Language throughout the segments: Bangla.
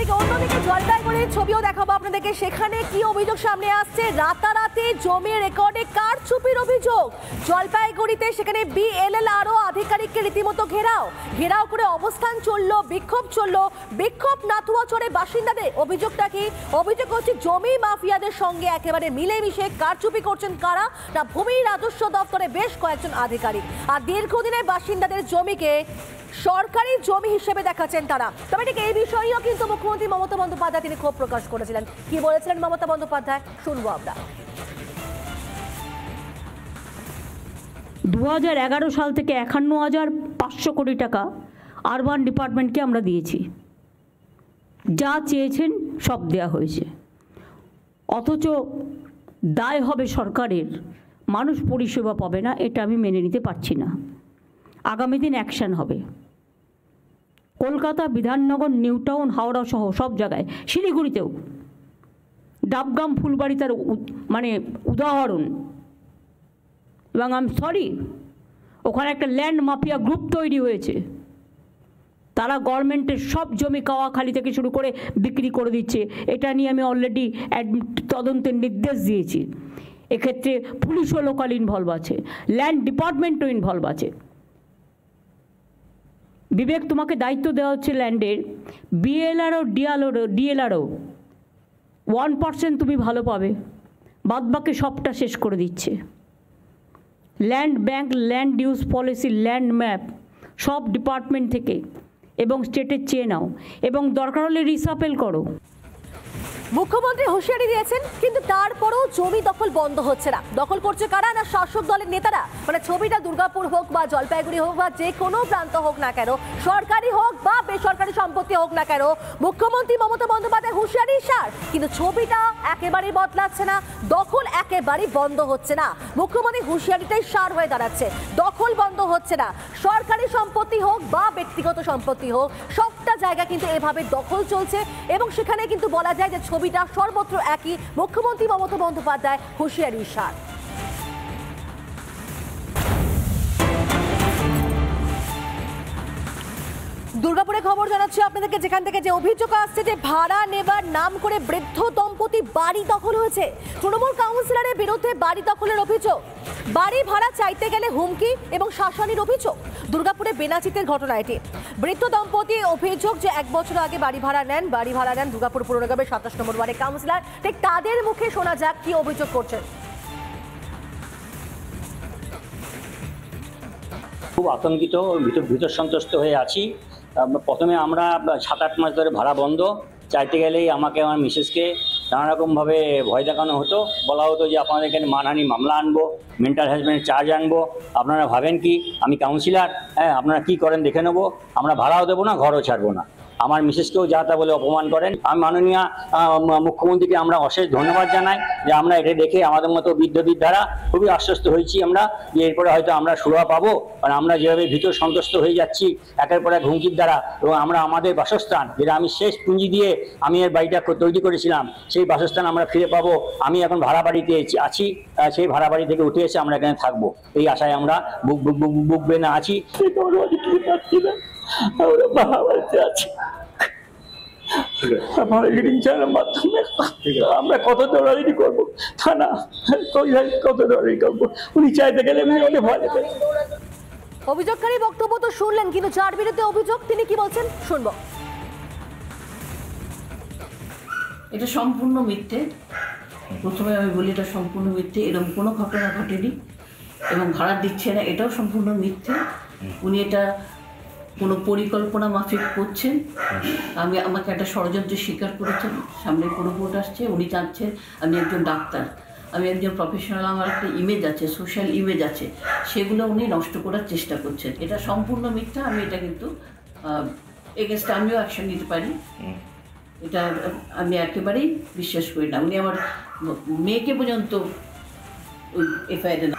ঠিক অন্যদিকে জলপাইগুড়ির ছবিও দেখাবো আপনাদেরকে। সেখানে কি অভিযোগ সামনে আসছে, রাতারাতি জমি রেকর্ডে কারচুপির অভিযোগ। জলপাইগুড়িতে সেখানে বিএলআরও আধিকারিককে রীতিমতো ঘেরাও করে অবস্থান চললো, বিক্ষোভ চললো। বিক্ষোভ নাথুয়া চরে বাসিন্দাদের অভিযোগটা কি? অভিযোগ হচ্ছে জমি মাফিয়াদের সঙ্গে একেবারে মিলেমিশে কারচুপি করছেন কারা না ভূমি রাজস্ব দপ্তরে বেশ কয়েকজন আধিকারিক। আর দীর্ঘদিনের বাসিন্দাদের জমিকে সরকারি জমি হিসেবে দেখাচ্ছেন তারা। তবে ঠিক এই বিষয়েও কিন্তু মুখ্যমন্ত্রী মমতা বন্দ্যোপাধ্যায় তিনি ক্ষোভ প্রকাশ করেছিলেন। কি বলেছিলেন মমতা বন্দ্যোপাধ্যায় শুনবো আমরা। 2011 সাল থেকে 51,500 কোটি টাকা আরবান ডিপার্টমেন্টকে আমরা দিয়েছি। যা চেয়েছেন সব দেওয়া হয়েছে, অথচ দায় হবে সরকারের, মানুষ পরিষেবা পাবে না। এটা আমি মেনে নিতে পারছি না। আগামী দিন অ্যাকশন হবে। কলকাতা, বিধাননগর, নিউ টাউন, হাওড়া সহ সব জায়গায়, শিলিগুড়িতেও ডাবগ্রাম, ফুলবাড়ি তার মানে উদাহরণ। এবং আমি সরি, ওখানে একটা ল্যান্ড মাফিয়া গ্রুপ তৈরি হয়েছে। তারা গভর্নমেন্টের সব জমি কাওয়াখালি থেকে শুরু করে বিক্রি করে দিচ্ছে। এটা নিয়ে আমি অলরেডি তদন্তের নির্দেশ দিয়েছি। এক্ষেত্রে পুলিশও লোকাল ইনভলভ আছে, ল্যান্ড ডিপার্টমেন্টও ইনভলভ আছে। বিবেক, তোমাকে দায়িত্ব দেওয়া হচ্ছে ল্যান্ডের, বিএলআরও ডিএলআরও 1% তুমি ভালো পাবে, বাদবাকি সবটা শেষ করে দিচ্ছে। Land bank, land use policy, land map সব ডিপার্টমেন্ট থেকে এবং স্টেটের চেয়ে নাও, এবং দরকার হলে রিসাপেল করো। মুখ্যমন্ত্রী হুঁশিয়ারি দিয়েছেন, কিন্তু তারপরেও জমি দখল বন্ধ হচ্ছে না। দখল করছে কারা না শাসক দলের নেতারা। মানে ছবিটা দুর্গাপুর হোক বা জলপাইগুড়ি হোক বা যে কোনো প্রান্ত হোক না কেন, সরকারি হোক বা বেসরকারি সম্পত্তি হোক না কেন, মুখ্যমন্ত্রী মমতা বন্দ্যোপাধ্যায় হুঁশিয়ারি সার, কিন্তু ছবিটা একেবারেই বদলাচ্ছে না। দখল একেবারেই বন্ধ হচ্ছে না। মুখ্যমন্ত্রী হুঁশিয়ারিটাই সার হয়ে দাঁড়াচ্ছে। দখল বন্ধ হচ্ছে না। সরকারি সম্পত্তি হোক বা ব্যক্তিগত সম্পত্তি হোক, সবটা জায়গা কিন্তু এভাবে দখল চলছে। এবং সেখানে কিন্তু বলা যায় যে ছবিটা সর্বত্র একই। মুখ্যমন্ত্রী মমতা বন্দ্যোপাধ্যায় হুঁশিয়ারি সার। দুর্গাপুরে খবর জানাচ্ছি আপনাদেরকে, যেখান থেকে যে অভিযোগ আসছে যে ভাড়া নেবার নাম করে বৃদ্ধ দম্পতি বাড়ি দখল হয়েছে। তৃণমূল কাউন্সিলরের বিরুদ্ধে বাড়ি দখলের অভিযোগ, বাড়ি ভাড়া চাইতে গেলে হুমকি এবং শাসনের অভিযোগ। দুর্গাপুরে বেনাচিতের ঘটনা এটি। বৃদ্ধ দম্পতি অভিযোগ যে 1 বছর আগে বাড়ি ভাড়া নেন দুর্গাপুর পুর নিগমের 27 নম্বর ওয়ার্ডের কাউন্সিলর। ঠিক তাদের মুখে শোনা যাক কি অভিযোগ করছেন। খুব আতঙ্কিত, ভীতর সন্ত্রস্ত হয়ে আছি। প্রথমে আমরা 7-8 মাস ধরে ভাড়া বন্ধ, চাইতে গেলেই আমাকে আমার মিসেসকে নানারকমভাবে ভয় দেখানো হতো। বলা হতো যে আপনাদের এখানে মানহানি মামলা আনবো, মেন্টাল হ্যারাসমেন্টের চার্জ আনবো। আপনারা ভাবেন কি আমি কাউন্সিলর? হ্যাঁ, আপনারা কি করেন দেখে নেবো। আমরা ভাড়াও দেবো না, ঘরও ছাড়বো না। আমার মিসেসকেও যা তা বলে অপমান করেন। আমি মাননীয় মুখ্যমন্ত্রীকে আমরা অশেষ ধন্যবাদ জানাই যে আমরা এটা দেখে আমাদের মতো বৃদ্ধরা খুবই আশ্বস্ত হয়েছি আমরা যে এরপরে হয়তো আমরা সুরাহা পাবো। কারণ আমরা যেভাবে ভীতর সন্ত্রস্ত হয়ে যাচ্ছি একের পর এক হুমকির দ্বারা, এবং আমরা আমাদের বাসস্থান, যেটা আমি শেষ পুঁজি দিয়ে আমি এর বাড়িটা তৈরি করেছিলাম, সেই বাসস্থান আমরা ফিরে পাবো। আমি এখন ভাড়া বাড়িতে আছি, সেই ভাড়া বাড়ি থেকে উঠে এসে আমরা এখানে থাকবো, এই আশায় আমরা বুক বেনে আছি। আমরা ভাড়া বাড়িতে আছি। আমরা কত দৌড়াদৌড়ি করবো, থানা কত দৌড়াদৌড়ি করবো, উনি চাইতে গেলে ভয়। অভিযোগকারী বক্তব্য তো শুনলেন, কিন্তু যার বিরুদ্ধে অভিযোগ তিনি কি বলছেন শুনবো। এটা সম্পূর্ণ মিথ্যে। প্রথমে আমি বলি এটা সম্পূর্ণ মিথ্যে, এরকম কোনো ঘটনা ঘটেনি এবং ভাড়া দিচ্ছে না, এটাও সম্পূর্ণ মিথ্যে। উনি এটা কোনো পরিকল্পনা মাফিক করছেন। আমাকে একটা ষড়যন্ত্র স্বীকার করেছেন, সামনে কোনো ভোট আসছে, উনি চাচ্ছেন আমি একজন ডাক্তার, আমি একজন প্রফেশনাল, আমার একটা ইমেজ আছে, সোশ্যাল ইমেজ আছে, সেগুলো উনি নষ্ট করার চেষ্টা করছেন। এটা সম্পূর্ণ মিথ্যা। আমি এটা কিন্তু এগেনস্টে আমিও অ্যাকশন নিতে পারি, এটা আমি একেবারেই বিশ্বাস করি না। উনি আমার মেয়েকে পর্যন্ত ওই এফআইআর না।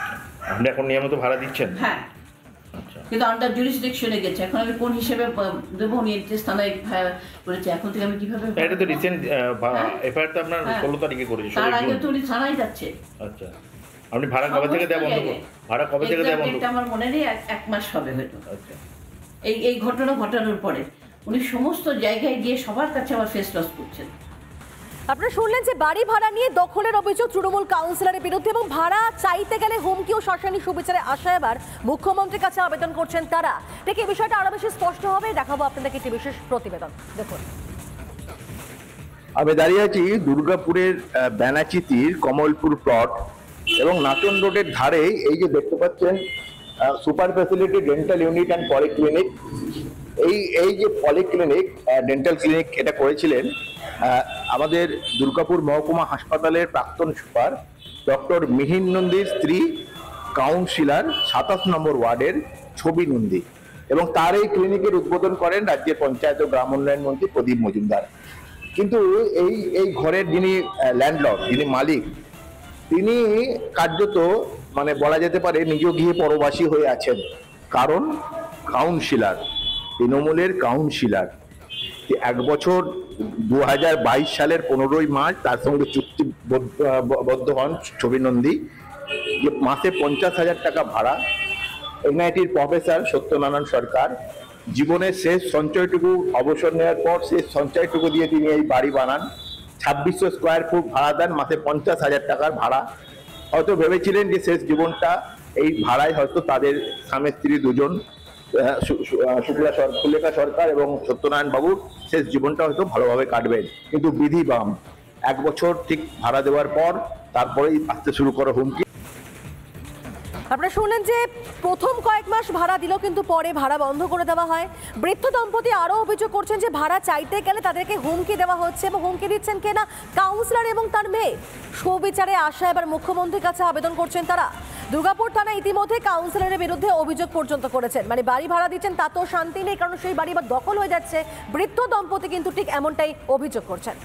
আপনি এখন নিয়মিত ভাড়া দিচ্ছেন? হ্যাঁ, কিন্তু আন্ডার জুরিসডিকশনে গেছে। এখন আমি কোন হিসেবে দেবো? উনি এনটিএস থানায় করেছে, এখন থেকে আমি কিভাবে? এটা তো রিসেন্ট এফআইআর তো আপনার 16 তারিখে করেছে, তার আগে তো উনি থানায় যাচ্ছে। আচ্ছা, আপনি ভাড়া কবে থেকে দেওয়া বন্ধ করুন? ভাড়া কবে থেকে দেওয়া বন্ধ? এটা আমার মনে নেই, 1 মাস হবে হয়তো। আচ্ছা, এই ঘটনা ঘটানোর পরে উনি সমস্ত জায়গায় গিয়ে সবার কাছে আবার ফেস লস করছেন। আপনারা শুনলেন যে বাড়ি ভাড়া নিয়ে দখলের অভিযোগ তৃণমূল কাউন্সিলরের বিরুদ্ধে এবং ভাড়া চাইতে গেলে হুমকি ও শ্মশানী সুবিচারে আসা এবার মুখ্যমন্ত্রীর কাছে আবেদন করছেন তারা। দেখে এই বিষয়টা আরো বেশি স্পষ্ট হবে, দেখাবো আপনাদেরকে একটি বিশেষ প্রতিবেদন দেখুন। আমি দাঁড়িয়ে আছি দুর্গাপুরের ব্যানাচিতির কমলপুর প্লট এবং নাচন রোডের ধারে এই যে দেখতে পাচ্ছেন super facility dental unit and polyclinic. এই যে পলিক্লিনিক ডেন্টাল ক্লিনিক এটা করেছিলেন আমাদের দুর্গাপুর মহকুমা হাসপাতালের প্রাক্তন সুপার ডক্টর মিহির নন্দীর স্ত্রী কাউন্সিলর 27 নম্বর ওয়ার্ডের ছবি নন্দী, এবং তার এই ক্লিনিকের উদ্বোধন করেন রাজ্যের পঞ্চায়েত ও গ্রাম উন্নয়ন মন্ত্রী প্রদীপ মজুমদার। কিন্তু এই ঘরের যিনি ল্যান্ডলর্ড, যিনি মালিক, তিনি কার্যত মানে বলা যেতে পারে নিজ গৃহে পরবাসী হয়ে আছেন। কারণ কাউন্সিলর, তৃণমূলের কাউন্সিলর 1 বছর 2022 সালের 15ই মার্চ তার সঙ্গে চুক্তিবদ্ধ হন ছবি নন্দী, যে মাসে 50,000 টাকা ভাড়া। এনআইটির প্রফেসর সত্যনারায়ণ সরকার জীবনের শেষ সঞ্চয়টুকু অবসর নেওয়ার পর শেষ সঞ্চয়টুকু দিয়ে তিনি এই বাড়ি বানান। 2600 স্কোয়ার ফুট ভাড়া দেন, মাসে 50,000 টাকার ভাড়া। হয়তো ভেবেছিলেন যে শেষ জীবনটা এই ভাড়ায় হয়তো তাদের স্বামী স্ত্রী দুজন সুলেখা সরকার এবং সত্যনারায়ণ বাবুর শেষ জীবনটা হয়তো ভালোভাবে কাটবেন। কিন্তু বিধি বাম 1 বছর ঠিক ভাড়া দেওয়ার পর তারপরেই আসতে শুরু করে হুমকি। আপনারা শুনলেন যে প্রথম কয়েক মাস ভাড়া দিল, কিন্তু পরে ভাড়া বন্ধ করে দেওয়া হয়। বৃদ্ধ দম্পতি আরও অভিযোগ করছেন যে ভাড়া চাইতে গেলে তাদেরকে হুমকি দেওয়া হচ্ছে, এবং হুমকি দিচ্ছেন কেনা কাউন্সিলর এবং তার মেয়ে। সুবিচারে আসা এবার মুখ্যমন্ত্রীর কাছে আবেদন করছেন তারা। দুর্গাপুর থানা ইতিমধ্যে কাউন্সিলরের বিরুদ্ধে অভিযোগ পর্যন্ত করেছেন, মানে বাড়ি ভাড়া দিচ্ছেন তাতেও শান্তি নেই, কারণ সেই বাড়ি বা দখল হয়ে যাচ্ছে। বৃদ্ধ দম্পতি কিন্তু ঠিক এমনটাই অভিযোগ করছেন।